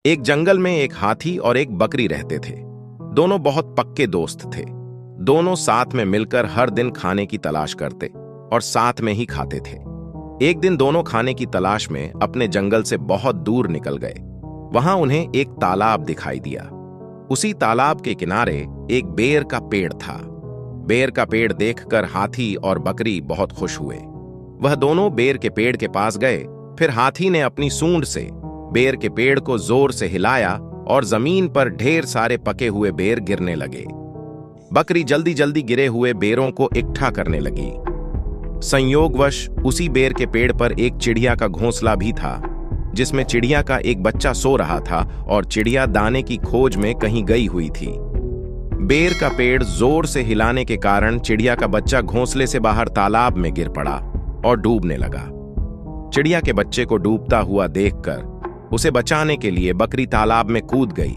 एक जंगल में एक हाथी और एक बकरी रहते थे। दोनों बहुत पक्के दोस्त थे। दोनों साथ में मिलकर हर दिन खाने की तलाश करते और साथ में ही खाते थे। एक दिन दोनों खाने की तलाश में अपने जंगल से बहुत दूर निकल गए। वहां उन्हें एक तालाब दिखाई दिया। उसी तालाब के किनारे एक बेर का पेड़ था। बेर का पेड़ देखकर हाथी और बकरी बहुत खुश हुए। वह दोनों बेर के पेड़ के पास गए। फिर हाथी ने अपनी सूंड से बेर के पेड़ को जोर से हिलाया और जमीन पर ढेर सारे पके हुए बेर गिरने लगे। बकरी जल्दी जल्दी गिरे हुए बेरों को इकट्ठा करने लगी। संयोगवश उसी बेर के पेड़ पर एक चिड़िया का घोंसला भी था, जिसमें चिड़िया का एक बच्चा सो रहा था और चिड़िया दाने की खोज में कहीं गई हुई थी। बेर का पेड़ जोर से हिलाने के कारण चिड़िया का बच्चा घोंसले से बाहर तालाब में गिर पड़ा और डूबने लगा। चिड़िया के बच्चे को डूबता हुआ देखकर उसे बचाने के लिए बकरी तालाब में कूद गई,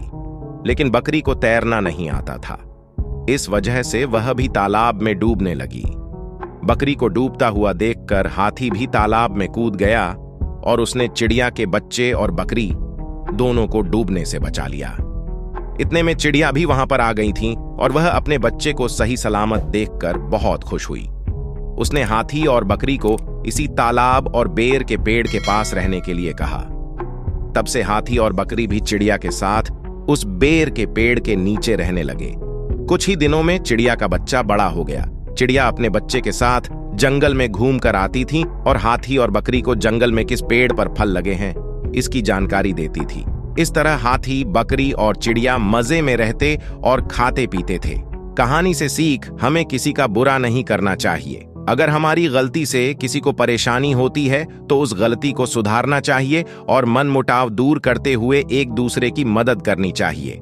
लेकिन बकरी को तैरना नहीं आता था। इस वजह से वह भी तालाब में डूबने लगी। बकरी को डूबता हुआ देखकर हाथी भी तालाब में कूद गया और उसने चिड़िया के बच्चे और बकरी दोनों को डूबने से बचा लिया। इतने में चिड़िया भी वहां पर आ गई थी और वह अपने बच्चे को सही सलामत देखकर बहुत खुश हुई। उसने हाथी और बकरी को इसी तालाब और बेर के पेड़ के पास रहने के लिए कहा। तब से हाथी और बकरी भी चिड़िया के साथ उस बेर के पेड़ के नीचे रहने लगे। कुछ ही दिनों में चिड़िया का बच्चा बड़ा हो गया। चिड़िया अपने बच्चे के साथ जंगल में घूम कर आती थी और हाथी और बकरी को जंगल में किस पेड़ पर फल लगे हैं इसकी जानकारी देती थी। इस तरह हाथी, बकरी और चिड़िया मजे में रहते और खाते पीते थे। कहानी से सीख, हमें किसी का बुरा नहीं करना चाहिए। अगर हमारी गलती से किसी को परेशानी होती है तो उस गलती को सुधारना चाहिए और मनमुटाव दूर करते हुए एक दूसरे की मदद करनी चाहिए।